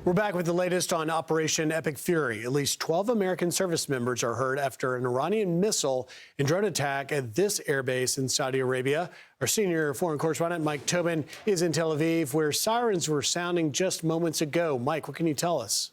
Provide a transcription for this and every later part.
We're back with the latest on Operation Epic Fury. At least 12 American service members are hurt after an Iranian missile and drone attack at this airbase in Saudi Arabia. Our senior foreign correspondent, Mike Tobin, is in Tel Aviv, where sirens were sounding just moments ago. Mike, what can you tell us?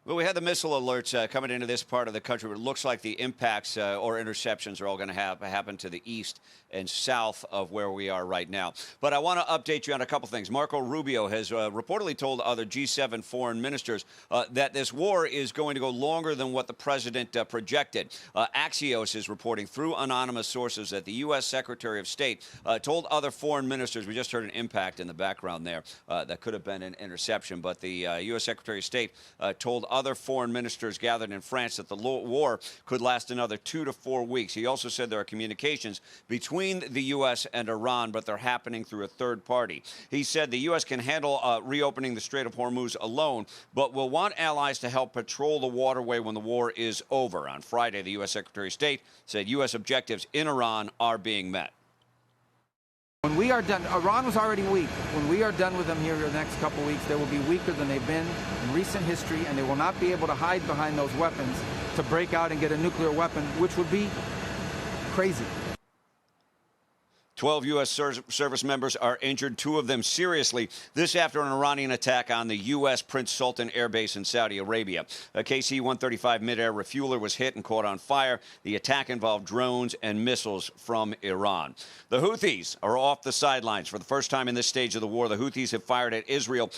Well, we had the missile alerts coming into this part of the country, but it looks like the impacts or interceptions are all going to happen to the east and south of where we are right now. But I want to update you on a couple things. Marco Rubio has reportedly told other G7 foreign ministers that this war is going to go longer than what the president projected. Axios is reporting through anonymous sources that the U.S. Secretary of State told other foreign ministers, we just heard an impact in the background there, that could have been an interception, but the U.S. Secretary of State told other foreign ministers gathered in France that the war could last another 2 to 4 weeks. He also said there are communications between the U.S. and Iran, but they're happening through a third party. He said the U.S. can handle reopening the Strait of Hormuz alone, but will want allies to help patrol the waterway when the war is over. On Friday, the U.S. Secretary of State said U.S. objectives in Iran are being met. When we are done, Iran was already weak. When we are done with them here in the next couple of weeks, they will be weaker than they've been in recent history, and they will not be able to hide behind those weapons to break out and get a nuclear weapon, which would be crazy. 12 U.S. service members are injured, 2 of them seriously. This after an Iranian attack on the U.S. Prince Sultan Air Base in Saudi Arabia. A KC-135 mid-air refueler was hit and caught on fire. The attack involved drones and missiles from Iran. The Houthis are off the sidelines. For the first time in this stage of the war, the Houthis have fired at Israel.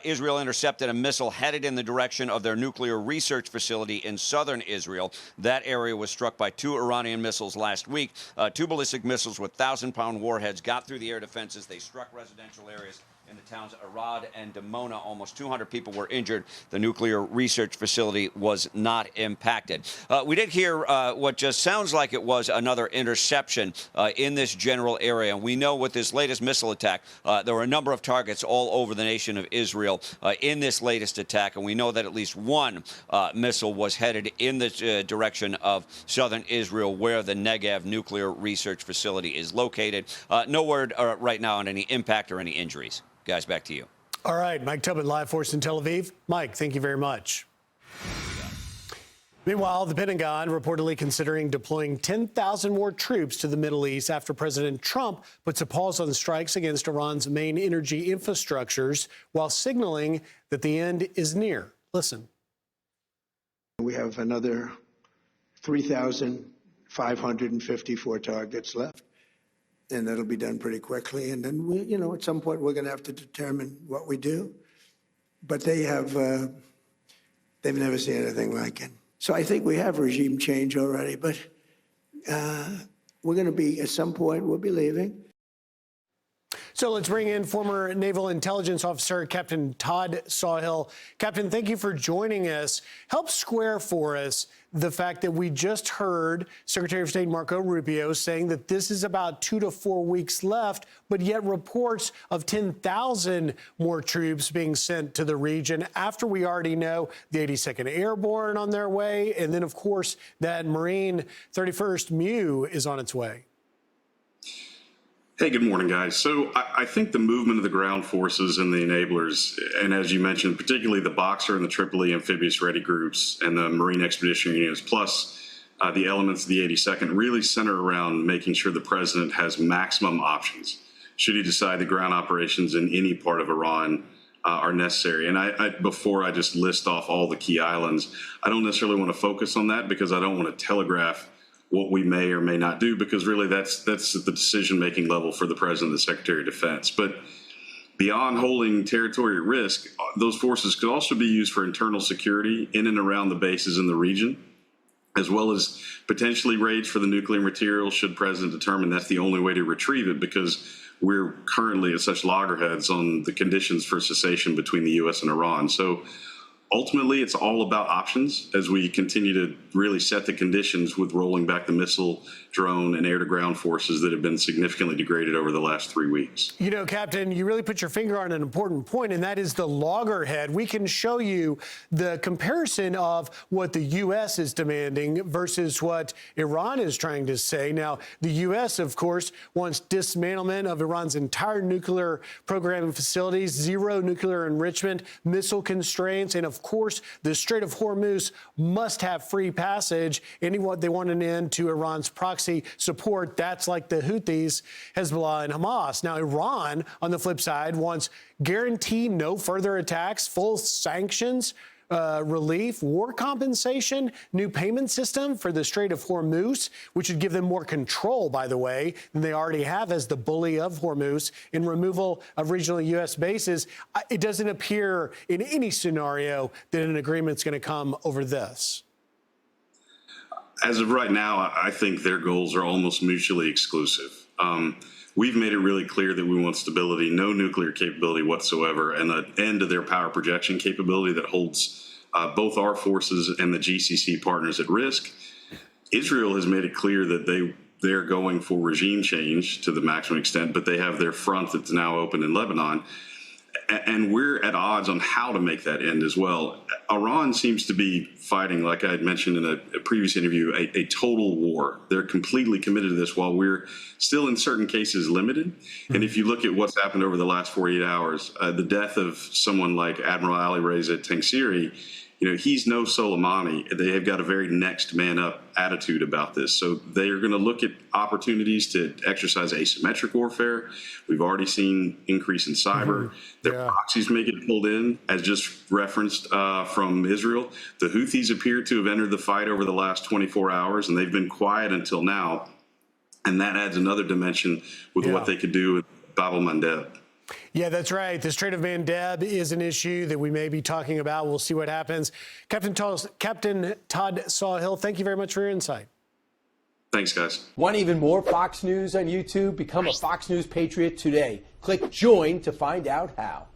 Israel intercepted a missile headed in the direction of their nuclear research facility in southern Israel. That area was struck by 2 Iranian missiles last week. 2 ballistic missiles with 1,000-pound warheads got through the air defenses. They struck residential areas in the towns Arad and Dimona. Almost 200 people were injured. The nuclear research facility was not impacted. We did hear what just sounds like it was another interception in this general area. And we know with this latest missile attack, there were a number of targets all over the nation of Israel in this latest attack. And we know that at least 1 missile was headed in the direction of southern Israel, where the Negev nuclear research facility is located. No word right now on any impact or any injuries. Guys, back to you. All right, Mike Tobin, live for us in Tel Aviv. Mike, thank you very much. Meanwhile, the Pentagon reportedly considering deploying 10,000 more troops to the Middle East after President Trump puts a pause on strikes against Iran's main energy infrastructures while signaling that the end is near. Listen. We have another 3,554 targets left. And that'll be done pretty quickly. And then, at some point, we're going to have to determine what we do. But they've never seen anything like it. So I think we have regime change already. But we're going to be, at some point, we'll be leaving. So let's bring in former Naval Intelligence Officer Captain Todd Sawhill. Captain, thank you for joining us. Help square for us the fact that we just heard Secretary of State Marco Rubio saying that this is about 2 to 4 weeks left, but yet reports of 10,000 more troops being sent to the region after we already know the 82nd Airborne on their way. And then, of course, that Marine 31st MEU is on its way. Hey, good morning, guys. So I think the movement of the ground forces and the enablers, and as you mentioned, particularly the Boxer and the Tripoli Amphibious Ready Groups and the Marine Expeditionary Units, plus the elements of the 82nd, really center around making sure the president has maximum options should he decide the ground operations in any part of Iran are necessary. And before I just list off all the key islands, I don't necessarily want to focus on that because I don't want to telegraph what we may or may not do, because really that's the decision-making level for the President and the Secretary of Defense. But beyond holding territory at risk, those forces could also be used for internal security in and around the bases in the region, as well as potentially raids for the nuclear material should the President determine that's the only way to retrieve it, because we're currently at such loggerheads on the conditions for cessation between the U.S. and Iran. So ultimately, it's all about options as we continue to really set the conditions with rolling back the missile, drone, and air-to-ground forces that have been significantly degraded over the last 3 weeks. You know, Captain, you really put your finger on an important point, and that is the loggerhead. We can show you the comparison of what the U.S. is demanding versus what Iran is trying to say. Now, the U.S., of course, wants dismantlement of Iran's entire nuclear program and facilities, zero nuclear enrichment, missile constraints, and, of course, the Strait of Hormuz must have free passage. They want an end to Iran's proxy support. That's like the Houthis, Hezbollah, and Hamas. Now, Iran, on the flip side, wants guarantee no further attacks, full sanctions, relief, war compensation, new payment system for the Strait of Hormuz, which would give them more control, by the way, than they already have as the bully of Hormuz, and removal of regional U.S. bases. It doesn't appear in any scenario that an agreement's going to come over this. As of right now, I think their goals are almost mutually exclusive. We've made it really clear that we want stability, no nuclear capability whatsoever, and an end to their power projection capability that holds both our forces and the GCC partners at risk. Israel has made it clear that they're going for regime change to the maximum extent, but they have their front that's now open in Lebanon. And we're at odds on how to make that end as well. Iran seems to be fighting, like I had mentioned in a previous interview, a total war. They're completely committed to this while we're still in certain cases limited. And if you look at what's happened over the last 48 hours, the death of someone like Admiral Ali Reza Tangsiri, he's no Soleimani. They have got a very next man up attitude about this. So they are going to look at opportunities to exercise asymmetric warfare. We've already seen increase in cyber. Their proxies may get pulled in, as just referenced from Israel. The Houthis appear to have entered the fight over the last 24 hours, and they've been quiet until now. And that adds another dimension with what they could do with Bab el-Mandeb. Yeah, that's right. The Strait of Mandeb is an issue that we may be talking about. We'll see what happens. Captain Todd Sawhill, thank you very much for your insight. Thanks, guys. Want even more Fox News on YouTube? Become a Fox News Patriot today. Click join to find out how.